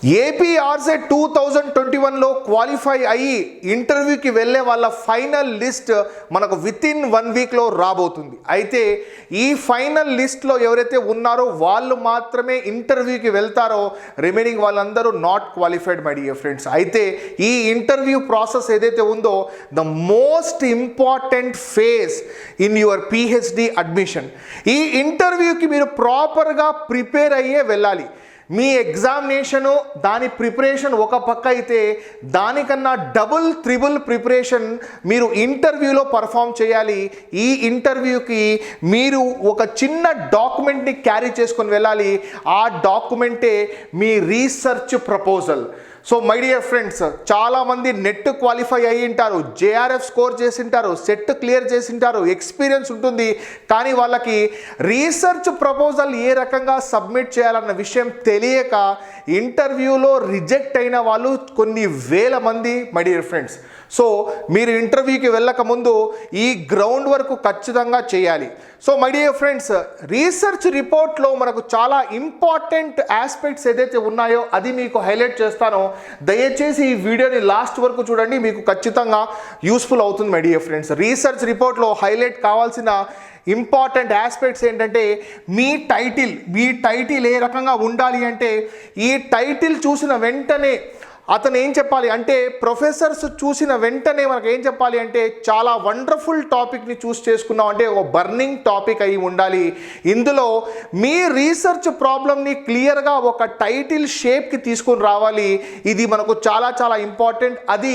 AP ఆర్సెట్ 2021లో qualify అయ్యి ఇంటర్వ్యూకి వెళ్ళే వాళ్ళ ఫైనల్ లిస్ట్ మనకు వితిన్ 1 వీక్లో రాబోతుంది. అయితే ఈ ఫైనల్ లిస్ట్లో ఎవరైతే ఉన్నారో వాళ్ళు మాత్రమే ఇంటర్వ్యూకి వెళ్తారో, రిమైనింగ్ వాళ్ళందరూ not qualified my dear friends. అయితే ఈ ఇంటర్వ్యూ ప్రాసెస్ ఏదైతే ఉందో the most important phase in your PhD admission. ఈ ఇంటర్వ్యూకి మీరు ప్రాపర్గా ప్రిపేర్ అయ్యే వెళ్ళాలి. మీ ఎగ్జామినేషను దాని ప్రిపరేషన్ ఒక పక్క అయితే, దానికన్నా డబుల్ త్రిబుల్ ప్రిపరేషన్ మీరు ఇంటర్వ్యూలో పర్ఫామ్ చేయాలి. ఈ ఇంటర్వ్యూకి మీరు ఒక చిన్న డాక్యుమెంట్ని క్యారీ చేసుకొని వెళ్ళాలి. ఆ డాక్యుమెంటే మీ research proposal. So my dear friends, చాలామంది నెట్ క్వాలిఫై అయ్యి ఉంటారు, జేఆర్ఎఫ్ స్కోర్ చేసింటారు, సెట్ క్లియర్ చేసింటారు, ఎక్స్పీరియన్స్ ఉంటుంది, కానీ వాళ్ళకి రీసెర్చ్ ప్రపోజల్ ఏ రకంగా సబ్మిట్ చేయాలన్న విషయం తెలియక ఇంటర్వ్యూలో రిజెక్ట్ అయిన వాళ్ళు కొన్ని వేల మంది మై డియర్ ఫ్రెండ్స్. సో మీరు ఇంటర్వ్యూకి వెళ్ళక ముందు ఈ గ్రౌండ్ వర్క్ ఖచ్చితంగా చేయాలి. So my dear friends, research రిపోర్ట్లో మనకు చాలా ఇంపార్టెంట్ ఆస్పెక్ట్స్ ఏదైతే ఉన్నాయో అది మీకు హైలైట్ చేస్తానో. దయచేసి ఈ వీడియోని లాస్ట్ వరకు చూడండి, మీకు ఖచ్చితంగా యూస్ఫుల్ అవుతుంది మై డియర్ ఫ్రెండ్స్. రీసెర్చ్ రిపోర్ట్లో హైలైట్ కావాల్సిన ఇంపార్టెంట్ ఆస్పెక్ట్స్ ఏంటంటే, మీ టైటిల్ ఏ రకంగా ఉండాలి అంటే, ఈ టైటిల్ చూసిన వెంటనే అతను ఏం చెప్పాలి అంటే, ప్రొఫెసర్స్ చూసిన వెంటనే మనకు ఏం చెప్పాలి అంటే, చాలా వండర్ఫుల్ టాపిక్ని చూస్ చేసుకున్నాం అంటే ఒక బర్నింగ్ టాపిక్ అయి ఉండాలి. ఇందులో మీ రీసెర్చ్ ప్రాబ్లమ్ని క్లియర్గా ఒక టైటిల్ షేప్కి తీసుకొని రావాలి. ఇది మనకు చాలా చాలా ఇంపార్టెంట్. అది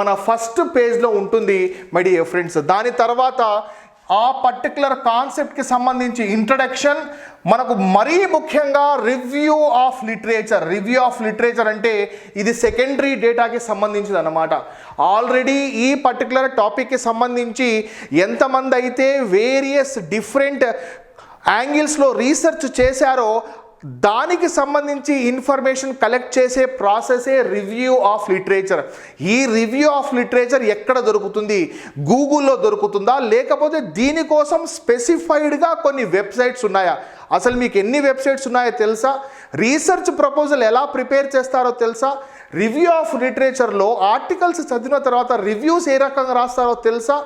మన ఫస్ట్ పేజ్లో ఉంటుంది మై డియర్ ఫ్రెండ్స్. దాని తర్వాత ఆ పర్టికులర్ కాన్సెప్ట్కి సంబంధించి ఇంట్రడక్షన్, మనకు మరీ ముఖ్యంగా రివ్యూ ఆఫ్ లిటరేచర్ అంటే ఇది సెకండరీ డేటాకి సంబంధించింది అన్నమాట. ఆల్రెడీ ఈ పర్టికులర్ టాపిక్కి సంబంధించి ఎంతమంది అయితే వేరియస్ డిఫరెంట్ యాంగిల్స్లో రీసెర్చ్ చేశారో దానికి సంబంధించి ఇన్ఫర్మేషన్ కలెక్ట్ చేసే ప్రాసెసే రివ్యూ ఆఫ్ లిటరేచర్. ఈ రివ్యూ ఆఫ్ లిటరేచర్ ఎక్కడ దొరుకుతుంది? గూగుల్లో దొరుకుతుందా, లేకపోతే దీనికోసం స్పెసిఫైడ్గా కొన్ని వెబ్సైట్స్ ఉన్నాయా? అసలు మీకు ఎన్ని వెబ్సైట్స్ ఉన్నాయో తెలుసా? రీసెర్చ్ ప్రపోజల్ ఎలా ప్రిపేర్ చేస్తారో తెలుసా? రివ్యూ ఆఫ్ లిటరేచర్లో ఆర్టికల్స్ చదివిన తర్వాత రివ్యూస్ ఏ రకంగా రాస్తారో తెలుసా?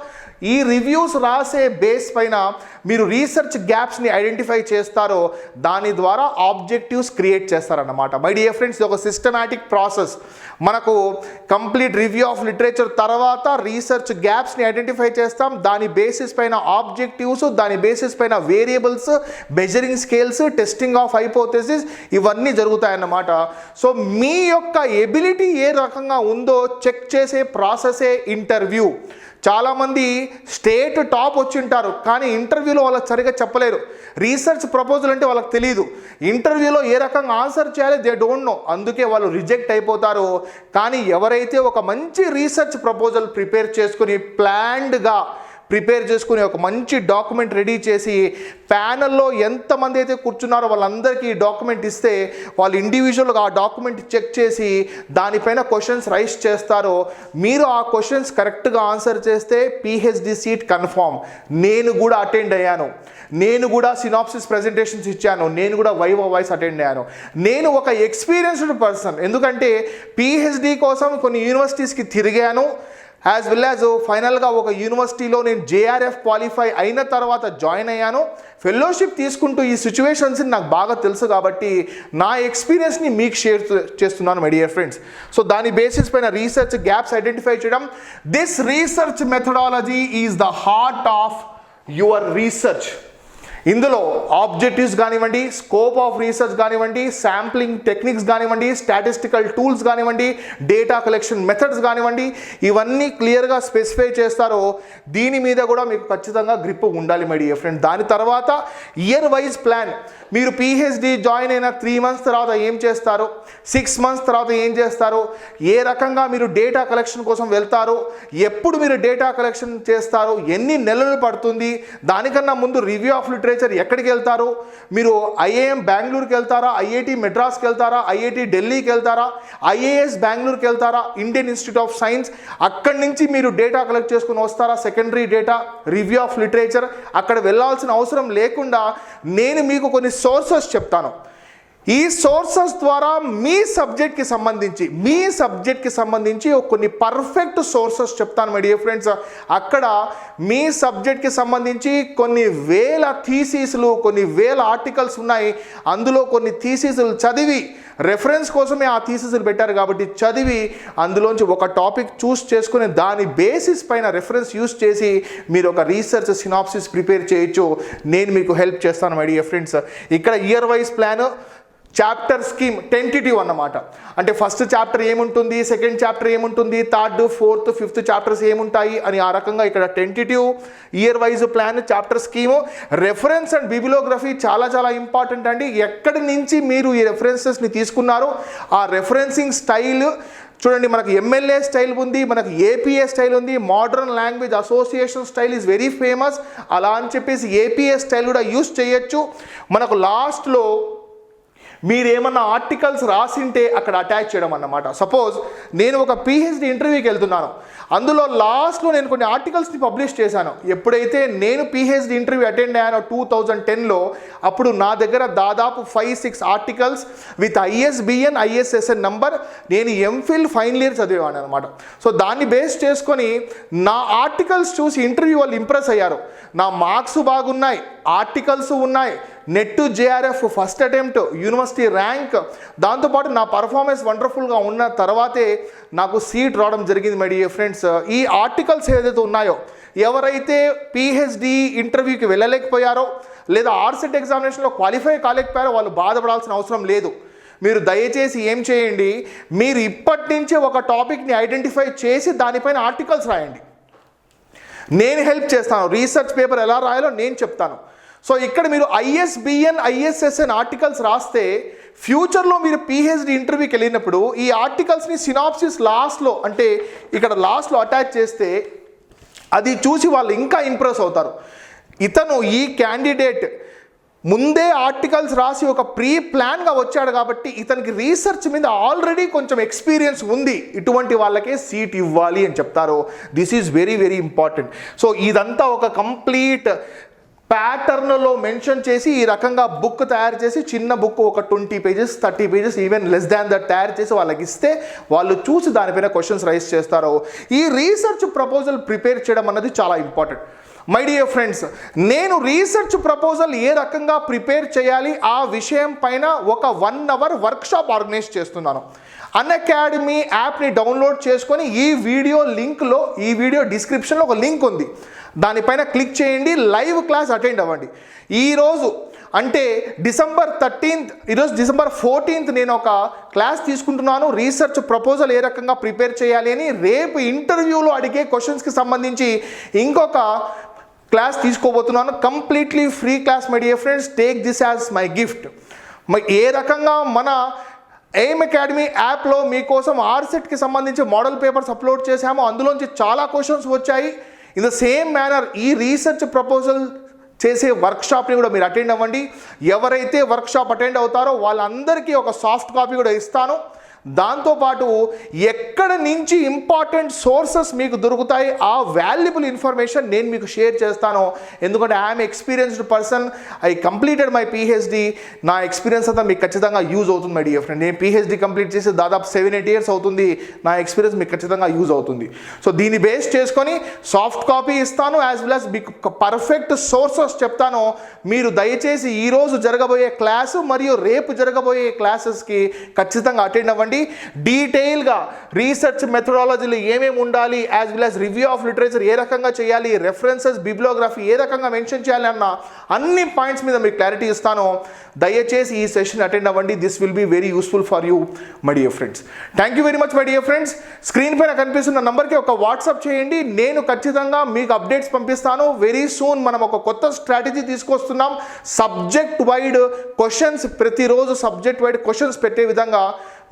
ఈ రివ్యూస్ రాసే బేస్ పైన మీరు రీసెర్చ్ గ్యాప్స్ని ఐడెంటిఫై చేస్తారో దాని ద్వారా ఆబ్జెక్టివ్స్ క్రియేట్ చేస్తారన్నమాట. మై డియర్ ఫ్రెండ్స్, ఇది ఒక సిస్టమాటిక్ ప్రాసెస్. మనకు కంప్లీట్ రివ్యూ ఆఫ్ లిటరేచర్ తర్వాత రీసెర్చ్ గ్యాప్స్ని ఐడెంటిఫై చేస్తాం. దాని బేసిస్ పైన ఆబ్జెక్టివ్స్, దాని బేసిస్ పైన variables, measuring scales, testing of hypothesis ఇవన్నీ జరుగుతాయన్నమాట. సో మీ యొక్క ఎబిలిటీ ఏ రకంగా ఉందో చెక్ చేసే ప్రాసెసే ఇంటర్వ్యూ. చాలామంది స్టేట్ టాప్ వచ్చి ఉంటారు, కానీ ఇంటర్వ్యూలో వాళ్ళకి సరిగా చెప్పలేరు. రీసెర్చ్ ప్రపోజల్ అంటే వాళ్ళకి తెలియదు, ఇంటర్వ్యూలో ఏ రకంగా ఆన్సర్ చేయాలి దే డోంట్ నో, అందుకే వాళ్ళు రిజెక్ట్ అయిపోతారు. కానీ ఎవరైతే ఒక మంచి రీసెర్చ్ ప్రపోజల్ ప్రిపేర్ చేసుకుని ప్లాన్డ్గా ఒక మంచి డాక్యుమెంట్ రెడీ చేసి ప్యానల్లో ఎంతమంది అయితే కూర్చున్నారో వాళ్ళందరికీ ఈ డాక్యుమెంట్ ఇస్తే వాళ్ళు ఇండివిజువల్గా ఆ డాక్యుమెంట్ చెక్ చేసి దానిపైన క్వశ్చన్స్ రైస్ చేస్తారో, మీరు ఆ క్వశ్చన్స్ కరెక్ట్గా ఆన్సర్ చేస్తే పిహెచ్డి సీట్ కన్ఫామ్. నేను కూడా అటెండ్ అయ్యాను, నేను కూడా సినాప్సిస్ ప్రెజెంటేషన్స్ ఇచ్చాను, నేను కూడా వైవో వాయిస్ అటెండ్ అయ్యాను. నేను ఒక ఎక్స్పీరియన్స్డ్ పర్సన్, ఎందుకంటే పిహెచ్డి కోసం కొన్ని యూనివర్సిటీస్కి తిరిగాను, యాజ్ వెల్ యాజ్ ఫైనల్గా ఒక యూనివర్సిటీలో నేను జేఆర్ఎఫ్ క్వాలిఫై అయిన తర్వాత జాయిన్ అయ్యాను. ఫెలోషిప్ తీసుకుంటూ ఈ సిచ్యువేషన్స్ని నాకు బాగా తెలుసు కాబట్టి నా ఎక్స్పీరియన్స్ని మీకు షేర్ చేస్తున్నాను మై డియర్ ఫ్రెండ్స్. సో దాని బేసిస్ పైన రీసెర్చ్ గ్యాప్స్ ఐడెంటిఫై చేయడం. This research methodology is the heart of your research. ఇందులో ఆబ్జెక్టివ్స్ కానివ్వండి, స్కోప్ ఆఫ్ రీసెర్చ్ కానివ్వండి, శాంప్లింగ్ టెక్నిక్స్ కానివ్వండి, స్టాటిస్టికల్ టూల్స్ కానివ్వండి, డేటా కలెక్షన్ మెథడ్స్ కానివ్వండి, ఇవన్నీ క్లియర్గా స్పెసిఫై చేస్తారో దీని మీద కూడా మీకు ఖచ్చితంగా గ్రిప్ ఉండాలి మై డియర్ ఫ్రెండ్. దాని తర్వాత ఇయర్ వైజ్ ప్లాన్. మీరు పిహెచ్డి జాయిన్ అయిన 3 మంత్స్ తర్వాత ఏం చేస్తారు, 6 మంత్స్ తర్వాత ఏం చేస్తారు, ఏ రకంగా మీరు డేటా కలెక్షన్ కోసం వెళ్తారు, ఎప్పుడు మీరు డేటా కలెక్షన్ చేస్తారు, ఎన్ని నెలలు పడుతుంది, దానికన్నా ముందు రివ్యూ ఆఫ్ లిటరేచర్ ఎక్కడికి వెళ్తారు, మీరు ఐఐఎం బెంగళూరుకి వెళ్తారా, ఐఐటి మెడ్రాస్కి వెళ్తారా, ఐఐటి ఢిల్లీకి వెళ్తారా, ఐఏఎస్ బెంగళూరుకి వెళ్తారా, ఇండియన్ ఇన్స్టిట్యూట్ ఆఫ్ సైన్స్, అక్కడి నుంచి మీరు డేటా కలెక్ట్ చేసుకుని వస్తారా, secondary data, review of literature. అక్కడ వెళ్ళాల్సిన అవసరం లేకుండా నేను మీకు కొన్ని సోర్సెస్ చెప్తాను. ఈ సోర్సెస్ ద్వారా మీ సబ్జెక్ట్కి సంబంధించి కొన్ని పర్ఫెక్ట్ సోర్సెస్ చెప్తాను మై డియర్ ఫ్రెండ్స్. అక్కడ మీ సబ్జెక్ట్కి సంబంధించి కొన్ని వేల థీసిస్లు, కొన్ని వేల ఆర్టికల్స్ ఉన్నాయి. అందులో కొన్ని థీసిస్లు చదివి, రెఫరెన్స్ కోసమే ఆ థీసిస్లు పెట్టారు కాబట్టి చదివి అందులోంచి ఒక టాపిక్ చూస్ చేసుకుని దాని బేసిస్ పైన రెఫరెన్స్ యూస్ చేసి మీరు ఒక రీసెర్చ్ సినాప్సిస్ ప్రిపేర్ చేయొచ్చు. నేను మీకు హెల్ప్ చేస్తాను మై డియర్ ఫ్రెండ్స్. ఇక్కడ year wise plan, chapter scheme tentative అన్నమాట. అంటే ఫస్ట్ చాప్టర్ ఏముంటుంది, సెకండ్ చాప్టర్ ఏముంటుంది, థర్డ్, ఫోర్త్, ఫిఫ్త్ చాప్టర్స్ ఏముంటాయి అని ఆ రకంగా ఇక్కడ tentative, year wise plan, chapter scheme, reference and bibliography చాలా చాలా ఇంపార్టెంట్ అండి. ఎక్కడి నుంచి మీరు ఈ రెఫరెన్సెస్ని తీసుకున్నారు, ఆ రెఫరెన్సింగ్ స్టైల్ చూడండి. మనకు ఎంఎల్ఏ స్టైల్ ఉంది, మనకు ఏపీఏ స్టైల్ ఉంది, modern language association style is very famous. అలా అని చెప్పేసి ఏపీఏ స్టైల్ కూడా యూస్ చేయొచ్చు. మనకు లాస్ట్లో మీరు ఏమన్నా ఆర్టికల్స్ రాసింటే అక్కడ అటాచ్ చేయడం అన్నమాట. సపోజ్ నేను ఒక పిహెచ్డి ఇంటర్వ్యూకి వెళ్తున్నాను, అందులో లాస్ట్లో నేను కొన్ని ఆర్టికల్స్ని పబ్లిష్ చేశాను. ఎప్పుడైతే నేను పిహెచ్డి ఇంటర్వ్యూ అటెండ్ అయ్యానో 2010లో, అప్పుడు నా దగ్గర దాదాపు 5-6 articles with ISBN ISSN number, నేను ఎంఫిల్ ఫైనల్ ఇయర్ చదివాను అనమాట. సో దాన్ని బేస్ చేసుకొని నా ఆర్టికల్స్ చూసి ఇంటర్వ్యూ వాళ్ళు ఇంప్రెస్ అయ్యారు. నా మార్క్స్ బాగున్నాయి, ఆర్టికల్స్ ఉన్నాయి, net JRF first attempt, university rank, దాంతోపాటు నా పర్ఫార్మెన్స్ వండర్ఫుల్గా ఉన్న తర్వాతే నాకు సీట్ రావడం జరిగింది మై డియర్ ఫ్రెండ్స్. ఈ ఆర్టికల్స్ ఏదైతే ఉన్నాయో, ఎవరైతే పిహెచ్డి ఇంటర్వ్యూకి వెళ్ళలేకపోయారో లేదా ఆర్సెట్ ఎగ్జామినేషన్లో క్వాలిఫై కాలేకపోయారో వాళ్ళు బాధపడాల్సిన అవసరం లేదు. మీరు దయచేసి ఏం చేయండి, మీరు ఇప్పటి నుంచే ఒక టాపిక్ని ఐడెంటిఫై చేసి దానిపైన ఆర్టికల్స్ రాయండి. నేను హెల్ప్ చేస్తాను, రీసెర్చ్ పేపర్ ఎలా రాయాలో నేను చెప్తాను. సో ఇక్కడ మీరు ISBN ISSN ఆర్టికల్స్ రాస్తే ఫ్యూచర్లో మీరు పిహెచ్డి ఇంటర్వ్యూకి వెళ్ళినప్పుడు ఈ ఆర్టికల్స్ని సినాప్సిస్ లాస్ట్లో, అంటే ఇక్కడ లాస్ట్లో అటాచ్ చేస్తే అది చూసి వాళ్ళు ఇంకా ఇంప్రెస్ అవుతారు. ఇతను ఈ క్యాండిడేట్ ముందే ఆర్టికల్స్ రాసి ఒక ప్రీ ప్లాన్గా వచ్చాడు కాబట్టి ఇతనికి రీసెర్చ్ మీద ఆల్రెడీ కొంచెం ఎక్స్పీరియన్స్ ఉంది, ఇటువంటి వాళ్ళకే సీట్ ఇవ్వాలి అని చెప్తారు. This is very very important. So ఇదంతా ఒక కంప్లీట్ ప్యాటర్న్లో మెన్షన్ చేసి ఈ రకంగా బుక్ తయారు చేసి, చిన్న బుక్ ఒక 20 pages 30 pages even less than that తయారు చేసి వాళ్ళకి ఇస్తే వాళ్ళు చూసి దానిపైన క్వశ్చన్స్ రైజ్ చేస్తారు. ఈ రీసెర్చ్ ప్రపోజల్ ప్రిపేర్ చేయడం అన్నది చాలా ఇంపార్టెంట్ మై డియర్ ఫ్రెండ్స్. నేను రీసెర్చ్ ప్రపోజల్ ఏ రకంగా ప్రిపేర్ చేయాలి ఆ విషయం పైన ఒక 1 hour వర్క్షాప్ ఆర్గనైజ్ చేస్తున్నాను. అన్అకాడమీ యాప్ని డౌన్లోడ్ చేసుకొని ఈ వీడియో లింక్లో, ఈ వీడియో డిస్క్రిప్షన్లో ఒక లింక్ ఉంది, దానిపైన క్లిక్ చేయండి, లైవ్ క్లాస్ అటెండ్ అవ్వండి. ఈరోజు అంటే December 13th, ఈరోజు December 14th నేను ఒక క్లాస్ తీసుకుంటున్నాను, రీసెర్చ్ ప్రపోజల్ ఏ రకంగా ప్రిపేర్ చేయాలి అని. రేపు ఇంటర్వ్యూలో అడిగే క్వశ్చన్స్కి సంబంధించి ఇంకొక క్లాస్ తీసుకోబోతున్నాను, completely free class my dear friends. Take this as my gift. ఏ రకంగా మన ఎయిమ్ అకాడమీ యాప్లో మీకోసం ఆర్సెట్కి సంబంధించి మోడల్ పేపర్స్ అప్లోడ్ చేశామో అందులోంచి చాలా క్వశ్చన్స్ వచ్చాయి. ఇన్ ద సేమ్ మేనర్ ఈ రీసెర్చ్ ప్రపోజల్ చేసే వర్క్షాప్ని కూడా మీరు అటెండ్ అవ్వండి. ఎవరైతే వర్క్షాప్ అటెండ్ అవుతారో వాళ్ళందరికీ ఒక సాఫ్ట్ కాపీ కూడా ఇస్తాను. దాంతోపాటు ఎక్కడ నుంచి ఇంపార్టెంట్ సోర్సెస్ మీకు దొరుకుతాయి ఆ వాల్యుబుల్ ఇన్ఫర్మేషన్ నేను మీకు షేర్ చేస్తాను. ఎందుకంటే I'm experienced person, I completed my PhD. నా ఎక్స్పీరియన్స్ అంతా మీకు ఖచ్చితంగా యూజ్ అవుతుంది మై డియర్ ఫ్రెండ్. నేను పిహెచ్డి కంప్లీట్ చేసి దాదాపు 7-8 years అవుతుంది. నా ఎక్స్పీరియన్స్ మీకు ఖచ్చితంగా యూజ్ అవుతుంది. సో దీన్ని బేస్ చేసుకొని సాఫ్ట్ కాపీ ఇస్తాను, యాజ్ వెల్ యాజ్ మీకు పర్ఫెక్ట్ సోర్సెస్ చెప్తాను. మీరు దయచేసి ఈరోజు జరగబోయే క్లాసు మరియు రేపు జరగబోయే క్లాసెస్కి ఖచ్చితంగా అటెండ్ అవ్వండి. డీటెయిల్గా రీసెర్చ్ మెథడాలజీలు ఏమేమి ఉండాలి, as well as review of literature ఏ రకంగా చేయాలి, రెఫరెన్సెస్ బిబ్లియోగ్రఫీ ఏ రకంగా మెన్షన్ చేయాలి అన్న అన్ని పాయింట్స్ మీద మీకు క్లారిటీ ఇస్తాను. దయచేసి ఈ సెషన్ అటెండ్ అవ్వండి. This will be very useful for you my dear friends. Thank you very much my dear friends. Screen పైన కనిపిస్తున్న నంబర్కి ఒక వాట్సాప్ చేయండి, నేను ఖచ్చితంగా మీకు అప్డేట్స్ పంపిస్తాను. వెరీ సూన్ మనం ఒక కొత్త స్ట్రాటజీ తీసుకొస్తున్నాం. సబ్జెక్ట్ వైడ్ క్వశ్చన్స్, ప్రతిరోజు సబ్జెక్ట్ వైడ్ క్వశ్చన్స్ పెట్టే విధంగా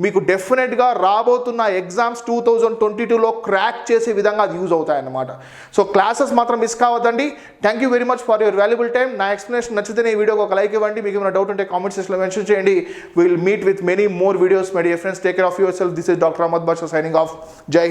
మీకు డెఫినెట్గా రాబోతున్న ఎగ్జామ్స్ 2022లో క్రాక్ చేసే విధంగా అది యూజ్ అవుతాయన్నమాట. సో క్లాసెస్ మాత్రం మిస్ కావద్దండి. Thank you very much for your valuable time. నా ఎక్స్ప్లెనేషన్ నచ్చితే ఈ వీడియోకి ఒక లైక్ ఇవ్వండి. మీకు ఏమైనా డౌట్ ఉంటే కామెంట్ సెక్షన్లో మెన్షన్ చేయండి. Will meet with many more videos my dear friends. Take care of your self. This is doctor Ahmed Basha signing off. Jai Hind.